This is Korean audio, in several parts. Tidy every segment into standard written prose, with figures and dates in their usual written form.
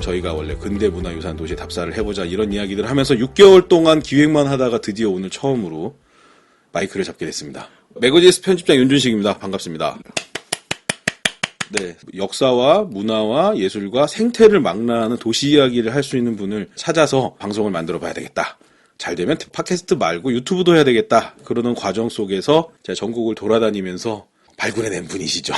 저희가 원래 근대문화유산 도시 답사를 해보자 이런 이야기들을 하면서 6개월 동안 기획만 하다가 드디어 오늘 처음으로 마이크를 잡게 됐습니다. 매거진스 편집장 윤준식입니다. 반갑습니다. 네, 역사와 문화와 예술과 생태를 망라하는 도시 이야기를 할 수 있는 분을 찾아서 방송을 만들어 봐야 되겠다. 잘 되면 팟캐스트 말고 유튜브도 해야 되겠다. 그러는 과정 속에서 제가 전국을 돌아다니면서 발굴해낸 분이시죠.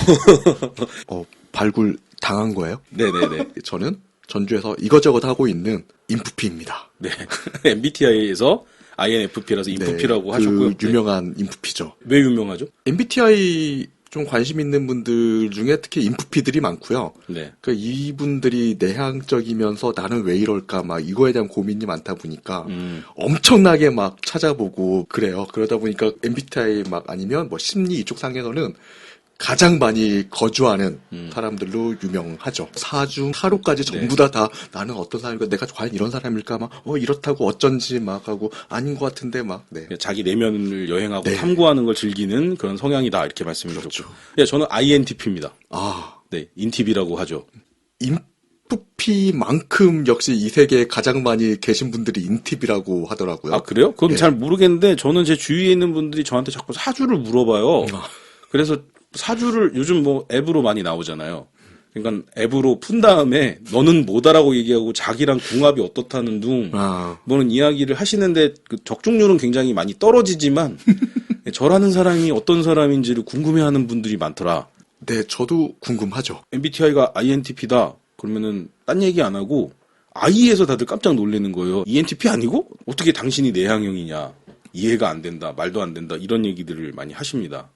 발굴 당한 거예요? 네네네. 저는 전주에서 이것저것 하고 있는 인프피입니다. 네. MBTI에서 INFP라서 인프피라고 하셨고요. 그 유명한 인프피죠. 왜 유명하죠? MBTI 좀 관심 있는 분들 중에 특히 인프피들이 많고요. 네. 그러니까 이분들이 내향적이면서 나는 왜 이럴까 막 이거에 대한 고민이 많다 보니까 엄청나게 막 찾아보고 그래요. 그러다 보니까 MBTI 막 아니면 뭐 심리 이쪽 상에서는 가장 많이 거주하는 사람들로 유명하죠. 사중 하루까지 전부 다 나는 어떤 사람일까, 내가 과연 이런 사람일까, 막 이렇다고 어쩐지 막 하고 아닌 것 같은데 막 자기 내면을 여행하고 네. 탐구하는 걸 즐기는 그런 성향이다 이렇게 말씀해 주셨고. 예, 저는 INTP입니다. 네, 인팁이라고 하죠. 인프피만큼 역시 이 세계에 가장 많이 계신 분들이 인팁이라고 하더라고요. 아, 그래요? 그건 네. 잘 모르겠는데 저는 제 주위에 있는 분들이 저한테 자꾸 사주를 물어봐요. 그래서 사주를 요즘 뭐 앱으로 많이 나오잖아요. 그러니까 앱으로 푼 다음에 너는 뭐다라고 얘기하고 자기랑 궁합이 어떻다는 둥 뭐는 이야기를 하시는데 그 적중률은 굉장히 많이 떨어지지만 저라는 사람이 어떤 사람인지를 궁금해하는 분들이 많더라. 네, 저도 궁금하죠. MBTI가 INTP다. 그러면은 딴 얘기 안 하고 I에서 다들 깜짝 놀라는 거예요. ENTP 아니고 어떻게 당신이 내향형이냐. 이해가 안 된다. 말도 안 된다. 이런 얘기들을 많이 하십니다.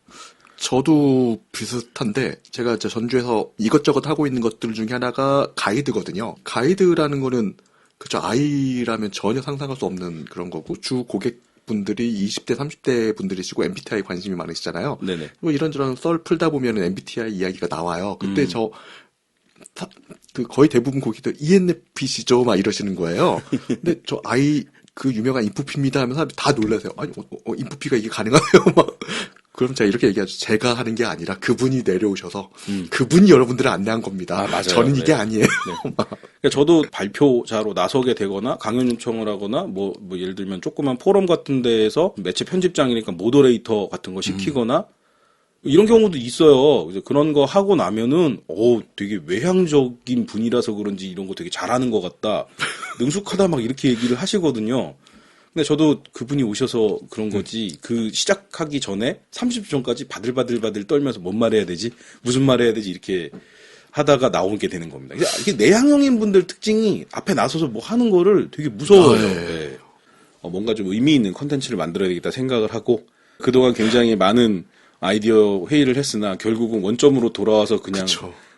저도 비슷한데 제가 이제 전주에서 이것저것 하고 있는 것들 중에 하나가 가이드거든요. 가이드라는 거는 그죠, 아이라면 전혀 상상할 수 없는 그런 거고 주 고객분들이 20대, 30대 분들이시고 MBTI 관심이 많으시잖아요. 네네. 뭐 이런저런 썰 풀다 보면은 MBTI 이야기가 나와요. 그때 그 거의 대부분 고객들 ENFP시죠? 막 이러시는 거예요. 근데 저 그 유명한 인프피입니다 하면 사람들이 다 놀라세요. 아니, 인프피가 이게 가능하세요? 막. 그럼 제가 이렇게 얘기하죠. 제가 하는 게 아니라 그분이 내려오셔서 그분이 여러분들을 안내한 겁니다. 맞아요. 저는 이게 아니에요. 네. 그러니까 저도 발표자로 나서게 되거나 강연 요청을 하거나 뭐 예를 들면 조그만 포럼 같은 데에서 매체 편집장이니까 모더레이터 같은 거 시키거나 이런 경우도 있어요. 그래서 그런 거 하고 나면은 되게 외향적인 분이라서 그런지 이런 거 되게 잘하는 것 같다. 능숙하다 막 이렇게 얘기를 하시거든요. 근데 저도 그분이 오셔서 그런 거지, 그 시작하기 전에 30초 전까지 바들바들 떨면서 뭔 말 해야 되지? 무슨 말 해야 되지? 이렇게 하다가 나오게 되는 겁니다. 이게 내향형인 분들 특징이 앞에 나서서 뭐 하는 거를 되게 무서워해요. 네. 뭔가 좀 의미 있는 컨텐츠를 만들어야 되겠다 생각을 하고, 그동안 굉장히 많은 아이디어 회의를 했으나 결국은 원점으로 돌아와서 그냥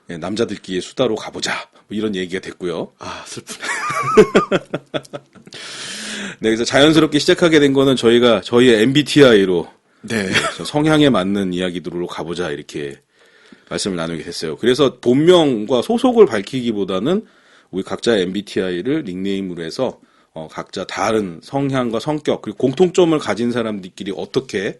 남자들끼리 수다로 가보자. 뭐 이런 얘기가 됐고요. 슬프네. 네, 그래서 자연스럽게 시작하게 된 거는 저희의 MBTI로 성향에 맞는 이야기들로 가보자 이렇게 말씀을 나누게 됐어요. 그래서 본명과 소속을 밝히기보다는 우리 각자의 MBTI를 닉네임으로 해서 각자 다른 성향과 성격 그리고 공통점을 가진 사람들끼리 어떻게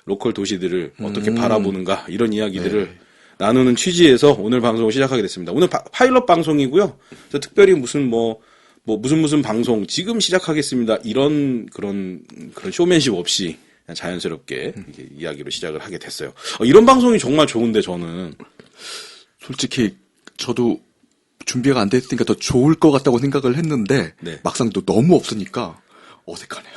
로컬 도시들을 어떻게 바라보는가 이런 이야기들을 나누는 취지에서 오늘 방송을 시작하게 됐습니다. 오늘 파일럿 방송이고요. 특별히 무슨 무슨 방송 지금 시작하겠습니다. 그런 쇼맨십 없이 그냥 자연스럽게 이렇게 이야기로 시작을 하게 됐어요. 이런 방송이 정말 좋은데 저는 솔직히 저도 준비가 안 됐으니까 더 좋을 것 같다고 생각을 했는데 막상 또 너무 없으니까 어색하네요.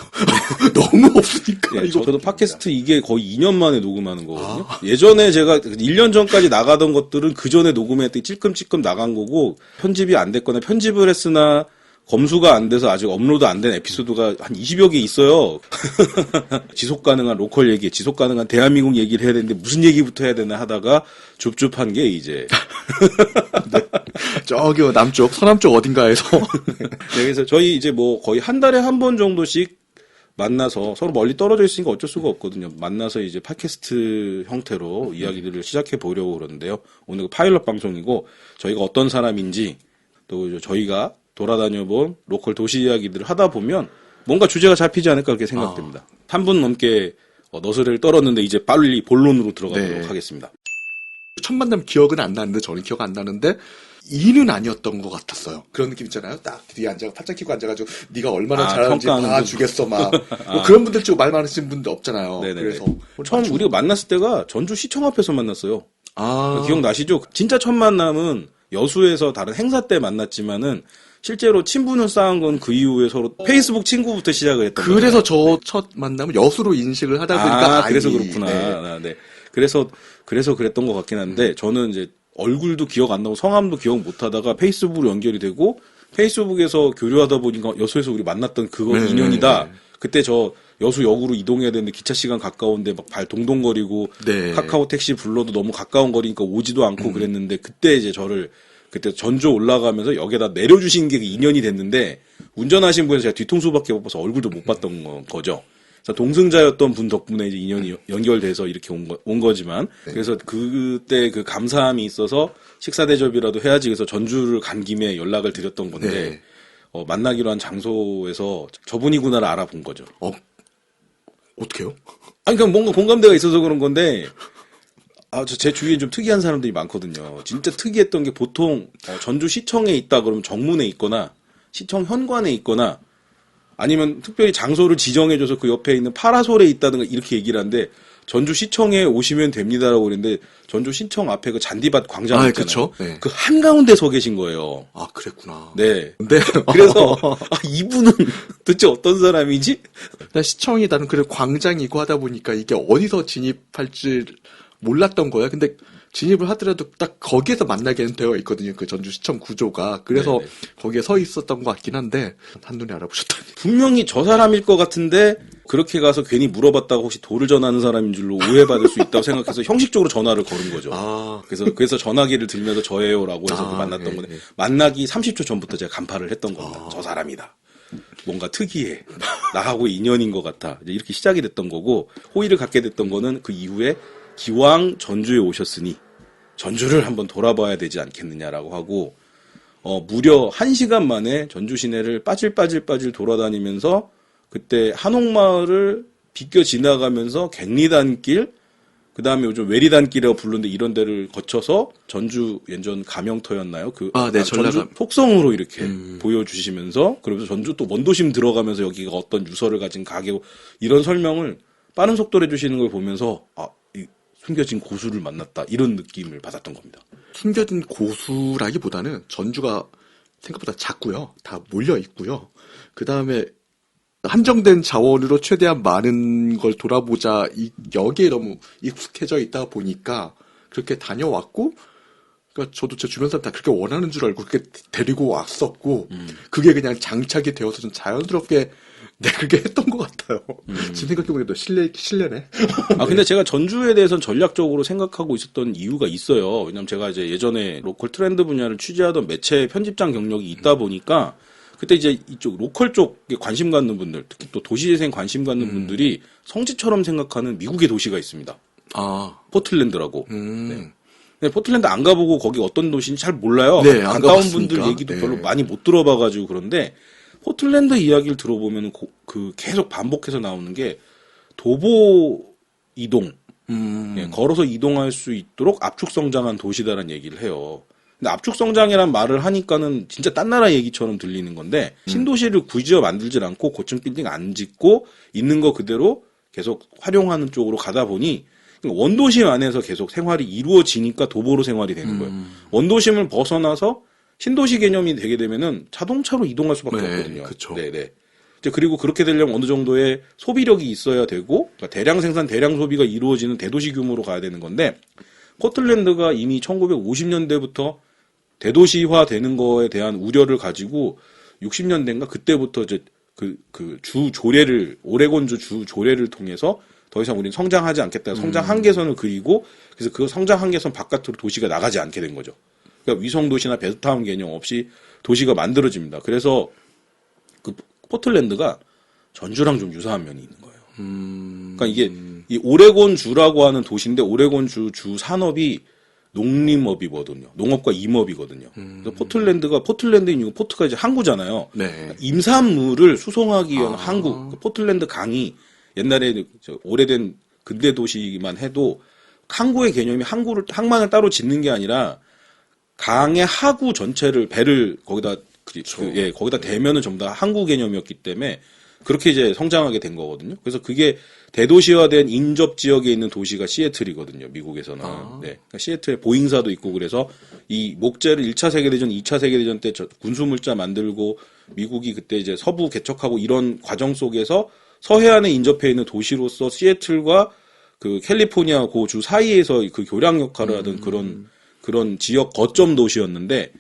너무 없으니까. 저도 팟캐스트 이게 거의 2년 만에 녹음하는 거거든요. 예전에 제가 1년 전까지 나가던 것들은 그 전에 녹음했을 때 찔끔찔끔 나간 거고 편집이 안 됐거나 편집을 했으나 검수가 안 돼서 아직 업로드 안 된 에피소드가 한 20여 개 있어요. 지속 가능한 로컬 얘기, 지속 가능한 대한민국 얘기를 해야 되는데 무슨 얘기부터 해야 되나 하다가 줍줍한 게 이제 저기 남쪽, 서남쪽 어딘가에서 그래서 저희 이제 뭐 거의 한 달에 한 번 정도씩 만나서 서로 멀리 떨어져 있으니까 어쩔 수가 없거든요. 만나서 이제 팟캐스트 형태로 이야기들을 시작해 보려고 그러는데요. 오늘 파일럿 방송이고 저희가 어떤 사람인지 또 저희가 돌아다녀 본 로컬 도시 이야기들을 하다 보면 뭔가 주제가 잡히지 않을까 그렇게 생각됩니다. 3분 넘게 너스레를 떨었는데 이제 빨리 본론으로 들어가도록 하겠습니다. 첫 만남 기억은 안 나는데 저는 기억 안 나는데 2는 아니었던 것 같았어요. 그런 느낌 있잖아요. 딱 뒤에 앉아 팔짱 끼고 앉아가지고 네가 얼마나 잘하는지 봐주겠어 막 뭐 그런 분들 치고 말 많으신 분들 없잖아요. 네네네. 그래서 처음 우리가 만났을 때가 전주 시청 앞에서 만났어요. 기억나시죠? 진짜 첫 만남은 여수에서 다른 행사 때 만났지만은 실제로 친분을 쌓은 건 그 이후에 서로 페이스북 친구부터 시작을 했던 거예요. 그래서 저 첫 만남은 여수로 인식을 하다 보니까 그래서 그렇구나. 네. 그래서 그랬던 것 같긴 한데 저는 이제 얼굴도 기억 안 나고 성함도 기억 못 하다가 페이스북으로 연결이 되고 페이스북에서 교류하다 보니까 여수에서 우리 만났던 그거 인연이다. 그때 저 여수역으로 이동해야 되는데 기차 시간 가까운데 막 발 동동거리고 카카오 택시 불러도 너무 가까운 거리니까 오지도 않고 그랬는데 그때 이제 저를 그때 전주 올라가면서 역에다 내려주신 게 인연이 됐는데 운전하신 분에서 제가 뒤통수밖에 못 봐서 얼굴도 못 봤던 거죠. 그래서 동승자였던 분 덕분에 이제 인연이 연결돼서 이렇게 온 거지만 그래서 그때 그 감사함이 있어서 식사 대접이라도 해야지 그래서 전주를 간 김에 연락을 드렸던 건데 만나기로 한 장소에서 저분이구나를 알아본 거죠. 어떻게요? 아니 그냥 뭔가 공감대가 있어서 그런 건데 제 주위에 좀 특이한 사람들이 많거든요. 진짜 특이했던 게 보통 전주 시청에 있다 그러면 정문에 있거나 시청 현관에 있거나 아니면 특별히 장소를 지정해줘서 그 옆에 있는 파라솔에 있다든가 이렇게 얘기를 하는데 전주 시청에 오시면 됩니다라고 그랬는데 전주 시청 앞에 그 잔디밭 광장 있잖아요. 네. 그 한가운데 서 계신 거예요. 그랬구나. 네. 네. 그래서 이분은 도대체 어떤 사람이지? 시청이 나는 그래 광장이고 하다 보니까 이게 어디서 진입할지 몰랐던 거예요. 근데 진입을 하더라도 딱 거기에서 만나게 되어 있거든요. 그 전주시청 구조가. 그래서 네네. 거기에 서 있었던 것 같긴 한데 한눈에 알아보셨다니. 분명히 저 사람일 것 같은데 그렇게 가서 괜히 물어봤다가 혹시 도를 전하는 사람인 줄로 오해받을 수 있다고 생각해서 형식적으로 전화를 걸은 거죠. 그래서 전화기를 들면서 저예요라고 해서 만났던 건데 만나기 30초 전부터 제가 간파를 했던 겁니다. 저 사람이다. 뭔가 특이해. 나하고 인연인 것 같아. 이제 이렇게 시작이 됐던 거고 호의를 갖게 됐던 거는 그 이후에 기왕 전주에 오셨으니 전주를 한번 돌아봐야 되지 않겠느냐라고 하고 무려 1시간 만에 전주 시내를 빠질 돌아다니면서 그때 한옥마을을 비껴 지나가면서 갱리단길 그다음에 요즘 외리단길이라고 부르는데 이런 데를 거쳐서 전주 예전 가명터였나요? 전주 속성으로 이렇게 보여주시면서 그러면서 전주 또 원도심 들어가면서 여기가 어떤 유서를 가진 가게고 이런 설명을 빠른 속도로 해주시는 걸 보면서 숨겨진 고수를 만났다 이런 느낌을 받았던 겁니다. 숨겨진 고수라기보다는 전주가 생각보다 작고요. 다 몰려 있고요. 그 다음에 한정된 자원으로 최대한 많은 걸 돌아보자 여기에 너무 익숙해져 있다 보니까 그렇게 다녀왔고 그러니까 저도 제 주변 사람 다 그렇게 원하는 줄 알고 그렇게 데리고 왔었고 그게 그냥 장착이 되어서 좀 자연스럽게 그렇게 했던 것 같아요. 지금 생각해보니까 실례네. 근데 제가 전주에 대해서는 전략적으로 생각하고 있었던 이유가 있어요. 왜냐면 제가 이제 예전에 로컬 트렌드 분야를 취재하던 매체 편집장 경력이 있다 보니까 그때 이제 이쪽 로컬 쪽에 관심 갖는 분들, 특히 또 도시재생 관심 갖는 분들이 성지처럼 생각하는 미국의 도시가 있습니다. 포틀랜드라고. 네. 근데 포틀랜드 안 가보고 거기 어떤 도시인지 잘 몰라요. 네, 가까운 분들 얘기도 별로 많이 못 들어봐가지고 그런데 포틀랜드 이야기를 들어보면 계속 반복해서 나오는 게 도보 이동, 걸어서 이동할 수 있도록 압축 성장한 도시다라는 얘기를 해요. 근데 압축 성장이란 말을 하니까는 진짜 딴 나라 얘기처럼 들리는 건데 신도시를 굳이 만들질 않고 고층 빌딩 안 짓고 있는 거 그대로 계속 활용하는 쪽으로 가다 보니 원도심 안에서 계속 생활이 이루어지니까 도보로 생활이 되는 거예요. 원도심을 벗어나서 신도시 개념이 되게 되면은 자동차로 이동할 수밖에 없거든요. 그쵸. 네네. 이제 그리고 그렇게 되려면 어느 정도의 소비력이 있어야 되고, 그러니까 대량 생산, 대량 소비가 이루어지는 대도시 규모로 가야 되는 건데, 포틀랜드가 이미 1950년대부터 대도시화 되는 거에 대한 우려를 가지고 60년대인가 그때부터 이제 주 조례를, 오레곤주 주 조례를 통해서 더 이상 우리는 성장하지 않겠다. 성장 한계선을 그리고, 그래서 그 성장 한계선 바깥으로 도시가 나가지 않게 된 거죠. 그러니까 위성도시나 베스트타운 개념 없이 도시가 만들어집니다. 그래서 그 포틀랜드가 전주랑 좀 유사한 면이 있는 거예요. 그러니까 이게 이 오레곤 주라고 하는 도시인데 오레곤 주 산업이 농림업이거든요. 농업과 임업이거든요. 그래서 포틀랜드인 이유 포트가 이제 항구잖아요. 네. 그러니까 임산물을 수송하기 위한 항구. 그 포틀랜드 강이 옛날에 오래된 근대 도시만 해도 항구의 개념이 항만을 따로 짓는 게 아니라 강의 하구 전체를 배를 거기다 거기다 대면은 전부 다 항구 개념이었기 때문에 그렇게 이제 성장하게 된 거거든요. 그래서 그게 대도시화된 인접 지역에 있는 도시가 시애틀이거든요. 미국에서는. 네. 그러니까 시애틀에 보잉사도 있고 그래서 이 목재를 1차 세계대전, 2차 세계대전 때 군수물자 만들고 미국이 그때 이제 서부 개척하고 이런 과정 속에서 서해안에 인접해 있는 도시로서 시애틀과 그 캘리포니아 고주 사이에서 그 교량 역할을 하던 그런 지역 거점 도시였는데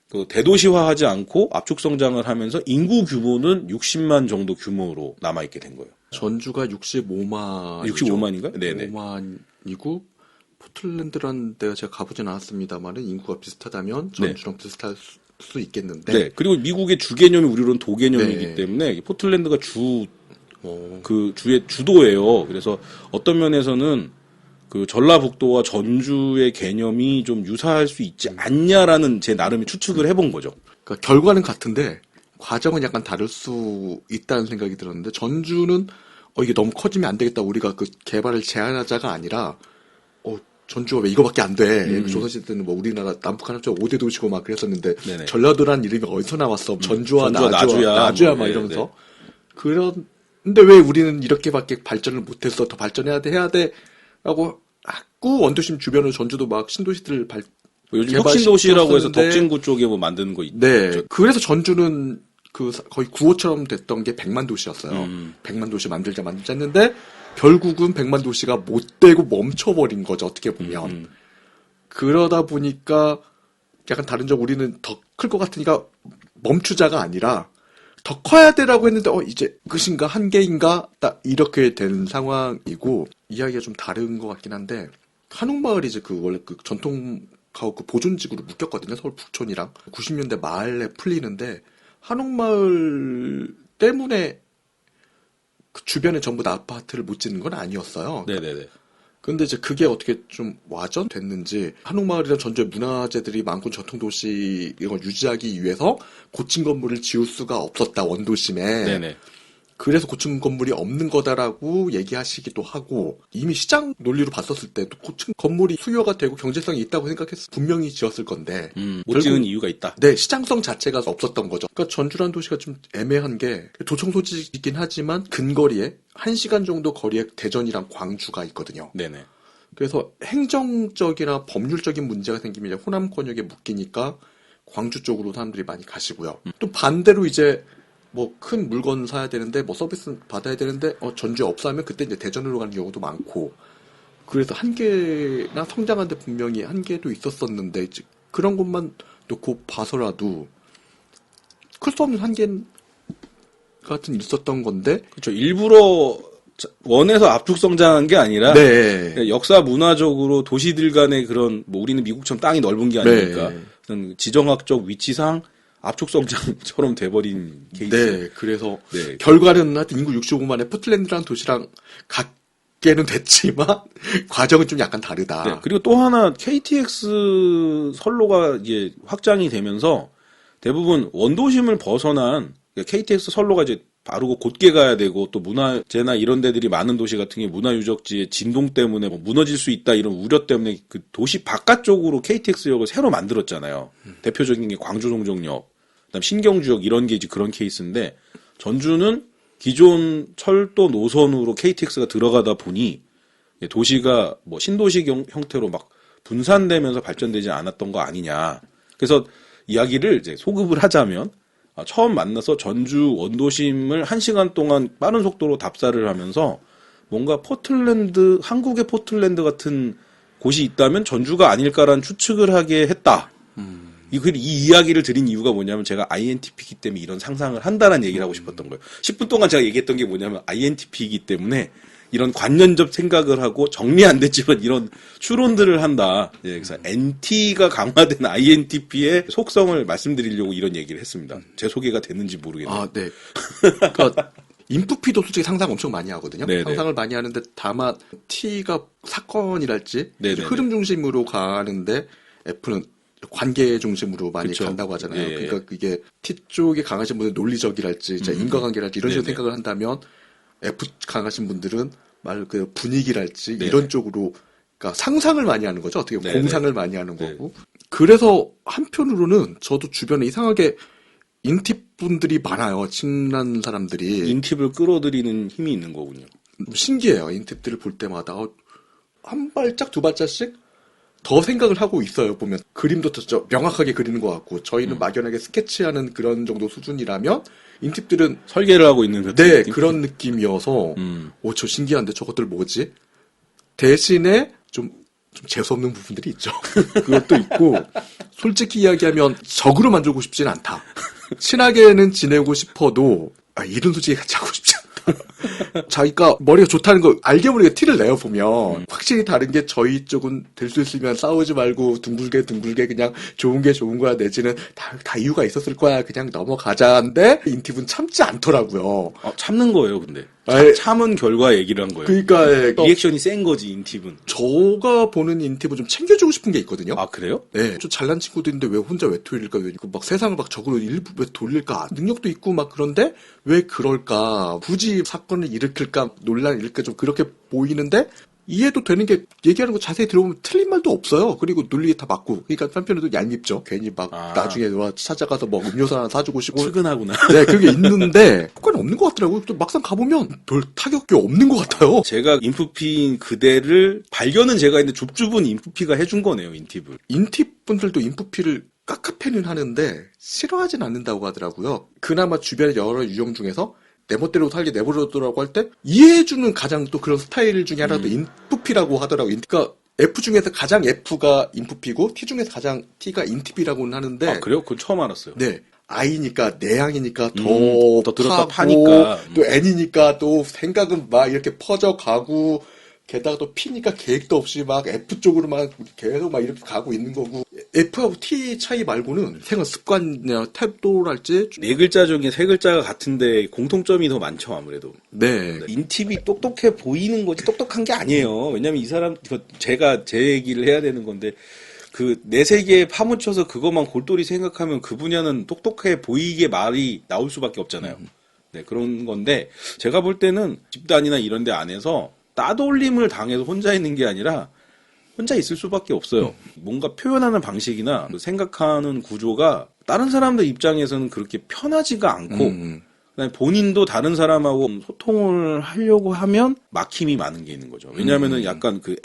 그 대도시화하지 않고 압축 성장을 하면서 인구 규모는 60만 정도 규모로 남아있게 된 거예요. 전주가 65만. 65만인가요? 네네. 65만이고, 포틀랜드라는 데가 제가 가보진 않았습니다만은 인구가 비슷하다면 전주랑 비슷할 수 있겠는데. 네. 그리고 미국의 주 개념이 우리로는 도 개념이기 네. 때문에 포틀랜드가 그 주의 주도예요. 그래서 어떤 면에서는 그 전라북도와 전주의 개념이 좀 유사할 수 있지 않냐라는 제 나름의 추측을 해본 거죠. 그러니까 결과는 같은데 과정은 약간 다를 수 있다는 생각이 들었는데 전주는 이게 너무 커지면 안 되겠다. 우리가 그 개발을 제한하자가 아니라 전주가 왜 이거밖에 안 돼. 조선시대 때는 뭐 우리나라 남북 한합쳐 5대 도시고 막 그랬었는데 네네. 전라도라는 이름이 어디서 나왔어. 전주와 나주야 나주야 막 이러면서. 그런데 왜 우리는 이렇게밖에 발전을 못했어. 더 발전해야 돼. 라고 자꾸 원도심 주변으로 전주도 막 신도시들 요즘 혁신도시라고 해서 개발시켰었는데 덕진구 쪽에 뭐 만드는 거 있죠. 네. 그래서 전주는 거의 구호처럼 됐던 게 100만 도시였어요. 100만 도시 만들자 했는데 결국은 100만 도시가 못 되고 멈춰버린 거죠. 어떻게 보면. 그러다 보니까 약간 다른 점 우리는 더 클 것 같으니까 멈추자가 아니라 더 커야 되라고 했는데 이제 끝인가 한계인가 딱 이렇게 된 상황이고 이야기가 좀 다른 것 같긴 한데 한옥마을이 이제 원래 그 전통 가옥 그 보존지구로 묶였거든요. 서울 북촌이랑 90년대 말에 풀리는데 한옥마을 때문에 그 주변에 전부 다 아파트를 못 짓는 건 아니었어요. 네네네. 근데 이제 그게 어떻게 좀 와전됐는지 한옥마을이란 전주의 문화재들이 많고 전통도시 이걸 유지하기 위해서 고층 건물을 지을 수가 없었다 원도심에. 네네. 그래서 고층 건물이 없는 거다라고 얘기하시기도 하고 이미 시장 논리로 봤었을 때도 고층 건물이 수요가 되고 경제성이 있다고 생각했을 분명히 지었을 건데 못 지은 이유가 있다. 네, 시장성 자체가 없었던 거죠. 그러니까 전주라는 도시가 좀 애매한 게 도청 소지이긴 하지만 근거리에 1시간 정도 거리에 대전이랑 광주가 있거든요. 네네. 그래서 행정적이나 법률적인 문제가 생기면 이제 호남 권역에 묶이니까 광주 쪽으로 사람들이 많이 가시고요. 또 반대로 이제 뭐 큰 물건 사야 되는데 뭐 서비스 받아야 되는데 전주에 없어 하면 그때 이제 대전으로 가는 경우도 많고 그래서 한계나 성장하는데 분명히 한계도 있었었는데 그런 것만 놓고 봐서라도 클 수 없는 한계 같은 있었던 건데 그렇죠. 일부러 원해서 압축 성장한 게 아니라 네. 역사 문화적으로 도시들 간의 그런 뭐 우리는 미국처럼 땅이 넓은 게 아니니까 네. 지정학적 위치상 압축 성장처럼 돼버린 케이스. 네, 그래서 네. 결과는 하여튼 인구 65만에 포틀랜드라는 도시랑 같게는 됐지만 과정은 좀 약간 다르다. 네. 그리고 또 하나 KTX 선로가 이제 확장이 되면서 대부분 원도심을 벗어난 KTX 선로가 이제 바르고 곧게 가야 되고 또 문화재나 이런 데들이 많은 도시 같은 게 문화유적지의 진동 때문에 뭐 무너질 수 있다 이런 우려 때문에 그 도시 바깥쪽으로 KTX역을 새로 만들었잖아요. 대표적인 게 광주동정역, 그다음 신경주역 이런 게 이제 그런 케이스인데 전주는 기존 철도 노선으로 KTX가 들어가다 보니 도시가 뭐 신도시 형태로 막 분산되면서 발전되지 않았던 거 아니냐. 그래서 이야기를 이제 소급을 하자면 처음 만나서 전주 원도심을 1시간 동안 빠른 속도로 답사를 하면서 뭔가 포틀랜드, 한국의 포틀랜드 같은 곳이 있다면 전주가 아닐까라는 추측을 하게 했다. 이 이야기를 드린 이유가 뭐냐면 제가 INTP이기 때문에 이런 상상을 한다는 얘기를 하고 싶었던 거예요. 10분 동안 제가 얘기했던 게 뭐냐면 INTP이기 때문에 이런 관련적 생각을 하고 정리 안 됐지만 이런 추론들을 한다. 예, 그래서 NT가 강화된 INTP의 속성을 말씀드리려고 이런 얘기를 했습니다. 제 소개가 됐는지 모르겠네요. 아, 네. 그러니까 인프피도 솔직히 상상 엄청 많이 하거든요. 네네. 상상을 많이 하는데 다만 T가 사건이랄지 네네네. 흐름 중심으로 가는데 F는 관계 중심으로 많이 그쵸. 간다고 하잖아요. 예. 그러니까 그게 T 쪽에 강하신 분들 논리적이랄지 인과관계랄지 이런 식으로 네네. 생각을 한다면 F 강하신 분들은 말 그 분위기랄지 네네. 이런 쪽으로 그러니까 상상을 많이 하는 거죠. 어떻게 보면 네네. 공상을 많이 하는 네. 거고. 그래서 한편으로는 저도 주변에 이상하게 인팁분들이 많아요. 친한 사람들이. 인팁을 끌어들이는 힘이 있는 거군요. 신기해요. 인팁들을 볼 때마다 한 발짝 두 발짝씩 더 생각을 하고 있어요. 보면 그림도 더 명확하게 그리는 것 같고 저희는 막연하게 스케치하는 그런 정도 수준이라면 인팁들은 설계를 하고 있는 그 네 느낌? 그런 느낌이어서 저 신기한데 저것들 뭐지? 대신에 좀 재수없는 부분들이 있죠. 그것도 있고 솔직히 이야기하면 적으로 만들고 싶진 않다. 친하게는 지내고 싶어도 이런 솔직히 같이 하고 싶지 않다. 자기가 머리가 좋다는 거 알게 모르게 티를 내요 보면 확실히 다른 게 저희 쪽은 될 수 있으면 싸우지 말고 둥글게 그냥 좋은 게 좋은 거야 내지는 다 이유가 있었을 거야 그냥 넘어가자인데 인팁은 참지 않더라고요. 참는 거예요, 근데. 아예- 참은 결과 얘기를 한 거예요. 그러니까 리액션이 센 거지, 인팁은. 저가 보는 인팁은 좀 챙겨주고 싶은 게 있거든요. 아, 그래요? 네, 좀 잘난 친구들인데 왜 혼자 외톨일까? 왜 막 세상을 막 적으로 일부 왜 돌릴까? 능력도 있고 막 그런데 왜 그럴까? 굳이 사건을 일으킬까? 논란을 일으킬까? 좀 그렇게 보이는데 이해도 되는 게 얘기하는 거 자세히 들어보면 틀린 말도 없어요. 그리고 논리에 다 맞고. 그러니까 한편으로도 얄밉죠. 괜히 막 나중에 와 찾아가서 뭐 음료수 하나 사주고 싶고. 측은하구나. 네, 그게 있는데 효과는 없는 것 같더라고요. 또 막상 가보면 별 타격이 없는 것 같아요. 제가 인프피인 그대를 발견은 제가 했는데 줍줍은 인프피가 해준 거네요, 인팁을. 인팁 분들도 인프피를 깝깝해는 하는데 싫어하진 않는다고 하더라고요. 그나마 주변의 여러 유형 중에서 내 멋대로 살게 내버려두라고 할 때 이해해주는 가장 또 그런 스타일 중에 하나도 인프피라고 하더라고요. 그러니까 F 중에서 가장 F가 인프피고 T 중에서 가장 T가 인팁이라고는 하는데 아, 그래요? 그건 처음 알았어요. 네. I니까 내향이니까 더 들었다 파니까. 또 N이니까 또 생각은 막 이렇게 퍼져가고 게다가 또 P니까 계획도 없이 막 F 쪽으로만 계속 막 이렇게 가고 있는 거고 F하고 T 차이 말고는 생활 습관이나 태도랄지 네 글자 중에 세 글자가 같은데 공통점이 더 많죠, 아무래도. 네. 인팁이 똑똑해 보이는 거지 똑똑한 게 아니에요. 왜냐면 이 사람, 제가 제 얘기를 해야 되는 건데, 그 내 세계에 파묻혀서 그것만 골똘히 생각하면 그 분야는 똑똑해 보이게 말이 나올 수밖에 없잖아요. 네, 그런 건데, 제가 볼 때는 집단이나 이런 데 안에서 따돌림을 당해서 혼자 있는 게 아니라 혼자 있을 수밖에 없어요. 뭔가 표현하는 방식이나 생각하는 구조가 다른 사람들 입장에서는 그렇게 편하지가 않고 그다음에 본인도 다른 사람하고 소통을 하려고 하면 막힘이 많은 게 있는 거죠. 왜냐하면은 약간 그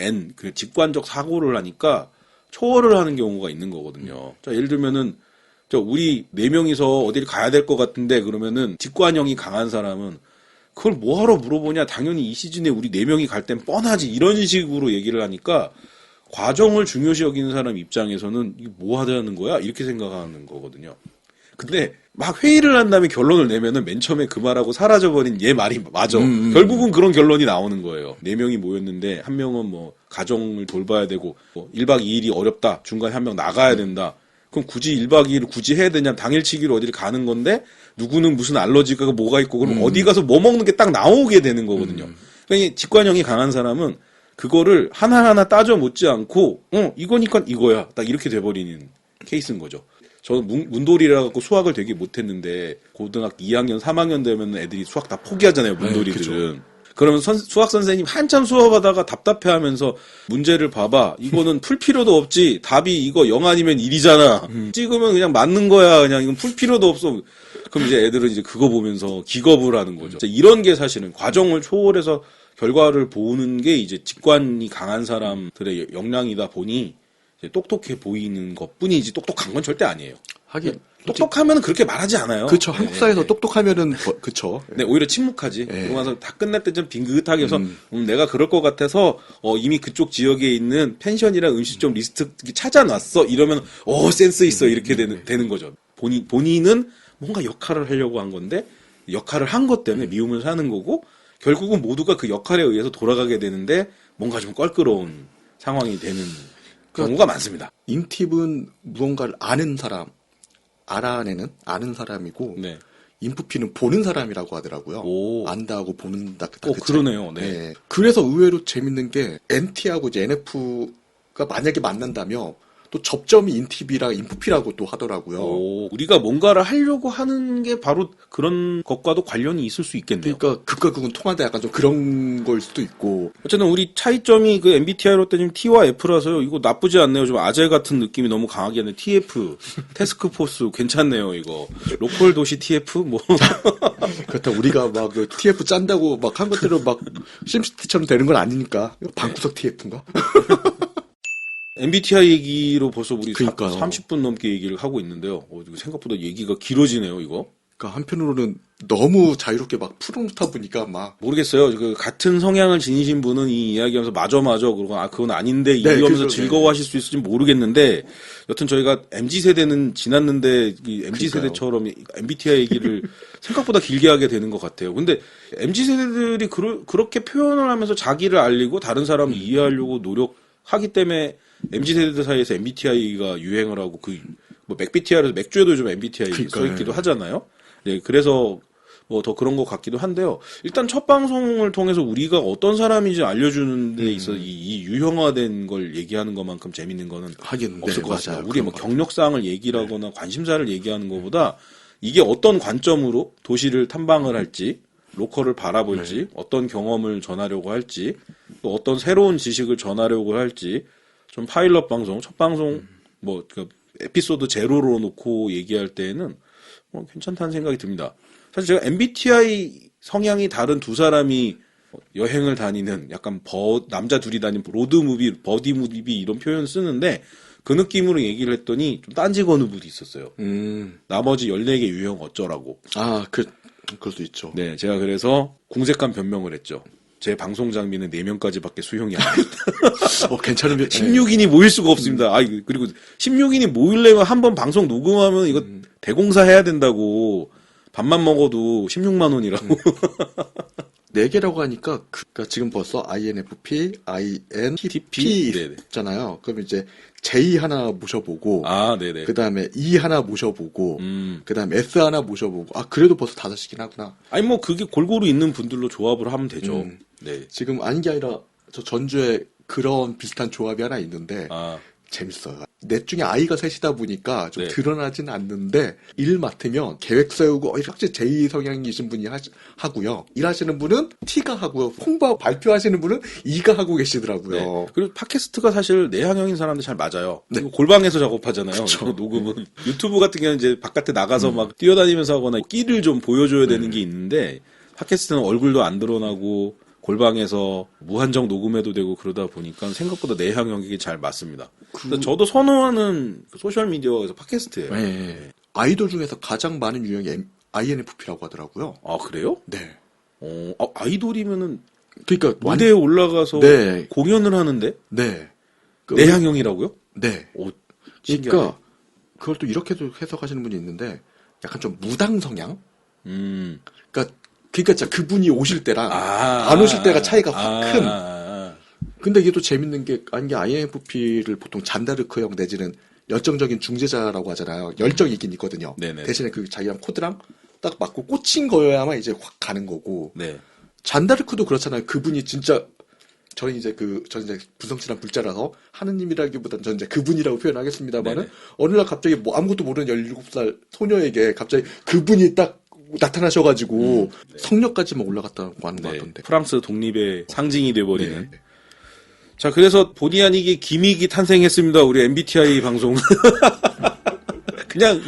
직관적 사고를 하니까 초월을 하는 경우가 있는 거거든요. 자, 예를 들면은 우리 4명이서 어디를 가야 될 것 같은데 그러면은 직관형이 강한 사람은 그걸 뭐하러 물어보냐? 당연히 이 시즌에 우리 4명이 갈 땐 뻔하지. 이런 식으로 얘기를 하니까 과정을 중요시 여기는 사람 입장에서는 이게 뭐 하자는 거야? 이렇게 생각하는 거거든요. 근데 막 회의를 한 다음에 결론을 내면은 맨 처음에 그 말하고 사라져버린 얘 말이 맞아. 결국은 그런 결론이 나오는 거예요. 4명이 모였는데 한 명은 뭐 가정을 돌봐야 되고 뭐 1박 2일이 어렵다. 중간에 한 명 나가야 된다. 그럼 굳이 1박 2일을 굳이 해야 되냐? 당일치기로 어디를 가는 건데 누구는 무슨 알러지가 뭐가 있고 그럼 어디 가서 뭐 먹는 게 딱 나오게 되는 거거든요. 그러니까 직관형이 강한 사람은 그거를 하나하나 따져 묻지 않고 이거니까 이거야. 딱 이렇게 돼버리는 케이스인 거죠. 저는 문돌이라 갖고 수학을 되게 못했는데 고등학교 2학년, 3학년 되면 애들이 수학 다 포기하잖아요. 문돌이들은. 네, 그러면 수학 선생님 한참 수업하다가 답답해하면서 문제를 봐봐. 이거는 풀 필요도 없지. 답이 이거 0 아니면 1이잖아. 찍으면 그냥 맞는 거야. 그냥 이건 풀 필요도 없어. 그럼 이제 애들은 이제 그거 보면서 기겁을 하는 거죠. 이런 게 사실은 과정을 초월해서 결과를 보는 게 이제 직관이 강한 사람들의 역량이다 보니 이제 똑똑해 보이는 것뿐이지 똑똑한 건 절대 아니에요. 하긴 똑똑하면 그렇게 말하지 않아요. 그렇죠. 한국 사회에서 똑똑하면은 그렇죠. 네, 오히려 침묵하지. 그러고 나서 다 끝날 때 좀 빙긋하게 해서 내가 그럴 것 같아서 이미 그쪽 지역에 있는 펜션이랑 음식점 리스트 찾아놨어. 이러면 센스 있어. 이렇게 되는 거죠. 본인은 뭔가 역할을 하려고 한 건데 역할을 한 것 때문에 미움을 사는 거고 결국은 모두가 그 역할에 의해서 돌아가게 되는데 뭔가 좀 껄끄러운 상황이 되는 경우가 많습니다. 인팁은 무언가를 아는 사람, 아는 사람이고 네. 인프피는 보는 사람이라고 하더라고요. 오. 안다고 보는다. 그러네요. 네. 네. 그래서 의외로 재밌는 게 NT하고 이제 NF가 만약에 만난다면 또 접점이 인팁이랑 인풋이라고 또 하더라고요. 오, 우리가 뭔가를 하려고 하는 게 바로 그런 것과도 관련이 있을 수 있겠네요. 그러니까 극과 극은 통한다 약간 좀 그런 걸 수도 있고. 어쨌든 우리 차이점이 그 MBTI로 따지면 T와 F라서요. 이거 나쁘지 않네요. 좀 아재 같은 느낌이 너무 강하게 하는 TF, 태스크포스 괜찮네요. 이거 로컬 도시 TF 뭐 그렇다 우리가 막 그 TF 짠다고 막 한 것대로 막 심시티처럼 되는 건 아니니까. 방구석 TF인가? MBTI 얘기로 벌써 우리 그러니까요. 30분 넘게 얘기를 하고 있는데요. 이거 생각보다 얘기가 길어지네요. 이거. 그러니까 한편으로는 너무 자유롭게 막 풀어놓다 보니까 막 모르겠어요. 그 같은 성향을 지니신 분은 이 이야기하면서 맞아 그러고 그건 아닌데 네, 이러면서 그죠, 즐거워하실 수 있을지 모르겠는데 여튼 저희가 MZ 세대는 지났는데 이 MZ 그러니까요. 세대처럼 MBTI 얘기를 생각보다 길게 하게 되는 것 같아요. 근데 MZ 세대들이 그렇게 표현을 하면서 자기를 알리고 다른 사람을 이해하려고 노력하기 때문에 MZ 세대들 사이에서 MBTI가 유행을 하고 뭐 맥BTI라서 맥주에도 좀 MBTI 그러니까요. 써 있기도 하잖아요. 네, 그래서 뭐 더 그런 것 같기도 한데요. 일단 첫 방송을 통해서 우리가 어떤 사람인지 알려주는 데 있어 이 유형화된 걸 얘기하는 것만큼 재밌는 거는 하긴 없을 것 맞아요. 같습니다. 우리 그런 뭐 것 경력사항을 얘기를 하거나 관심사를 얘기하는 것보다 이게 어떤 관점으로 도시를 탐방을 할지 로컬을 바라볼지 어떤 경험을 전하려고 할지 또 어떤 새로운 지식을 전하려고 할지 좀 파일럿 방송 첫 방송 뭐 그 에피소드 제로로 놓고 얘기할 때에는 뭐 괜찮다는 생각이 듭니다. 사실 제가 MBTI 성향이 다른 두 사람이 여행을 다니는 약간 남자 둘이 다니는 로드무비, 버디무비 이런 표현 쓰는데 그 느낌으로 얘기를 했더니 좀 딴지 거는 분이 있었어요. 나머지 14개 유형 어쩌라고. 그럴 수 있죠. 네, 제가 그래서 궁색한 변명을 했죠. 제 방송 장비는 4명까지밖에 수용이 안 됩니다. 괜찮은 16인이 모일 수가 없습니다. 그리고 16인이 모이려면 한 번 방송 녹음하면 이거 대공사 해야 된다고. 밥만 먹어도 16만 원이라고. 4개라고 하니까 그러니까 지금 벌써 INFP, INTP 네네. 있잖아요. 그럼 이제 J 하나 모셔보고 네네. 그다음에 E 하나 모셔보고 그다음에 S 하나 모셔보고 그래도 벌써 5이긴 하구나. 뭐 그게 골고루 있는 분들로 조합을 하면 되죠. 네. 지금 아닌 게 아니라 저 전주에 그런 비슷한 조합이 하나 있는데 재밌어요. 넷 중에 아이가 셋이다 보니까 좀 네. 드러나진 않는데 일 맡으면 계획 세우고 확실히 제2 성향이신 분이 하고요. 일하시는 분은 T가 하고요. 홍보 발표하시는 분은 E가 하고 계시더라고요. 네. 그리고 팟캐스트가 사실 내향형인 사람들 잘 맞아요. 네. 그리고 골방에서 작업하잖아요. 그쵸. 녹음은. 유튜브 같은 경우는 이제 바깥에 나가서 막 뛰어다니면서 하거나 끼를 좀 보여줘야 되는 게 있는데 팟캐스트는 얼굴도 안 드러나고 골방에서 무한정 녹음해도 되고 그러다 보니까 생각보다 내향형이 잘 맞습니다. 저도 선호하는 소셜미디어에서 팟캐스트예요. 네. 아이돌 중에서 가장 많은 유형이 INFP라고 하더라고요. 그래요? 네. 아이돌이면은 그러니까 무대에 올라가서 네. 공연을 하는데 네. 내향형이라고요? 네. 신기하네. 그러니까 그걸 또 이렇게도 해석하시는 분이 있는데 약간 좀 무당 성향? 그러니까 진짜 그분이 오실 때랑 안 오실 때가 차이가 확 큰. 근데 이게 또 재밌는 게 INFP를 보통 잔다르크형 내지는 열정적인 중재자라고 하잖아요. 열정이 있긴 있거든요. 네네. 대신에 그 자기랑 코드랑 딱 맞고 꽂힌 거여야만 이제 확 가는 거고. 네. 잔다르크도 그렇잖아요. 그분이 진짜 저는 이제 부성실한 불자라서 하느님이라기보단 저는 이제 그분이라고 표현하겠습니다만은 네네. 어느 날 갑자기 뭐 아무것도 모르는 17살 소녀에게 갑자기 그분이 딱 나타나셔가지고 성녀까지만 올라갔다고 하는 것 같던데. 프랑스 독립의 상징이 돼버리는. 네. 자, 그래서 본의 아니게 기믹이 탄생했습니다. 우리 MBTI 방송. 그냥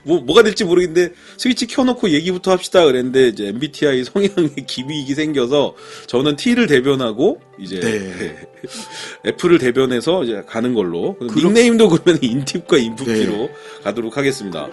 뭐가 될지 모르겠는데, 스위치 켜놓고 얘기부터 합시다. 그랬는데, 이제 MBTI 성향의 기믹이 생겨서, 저는 T를 대변하고, 이제, F를 대변해서 이제 가는 걸로. 닉네임도 그러면 인팁과 인프피로 가도록 하겠습니다.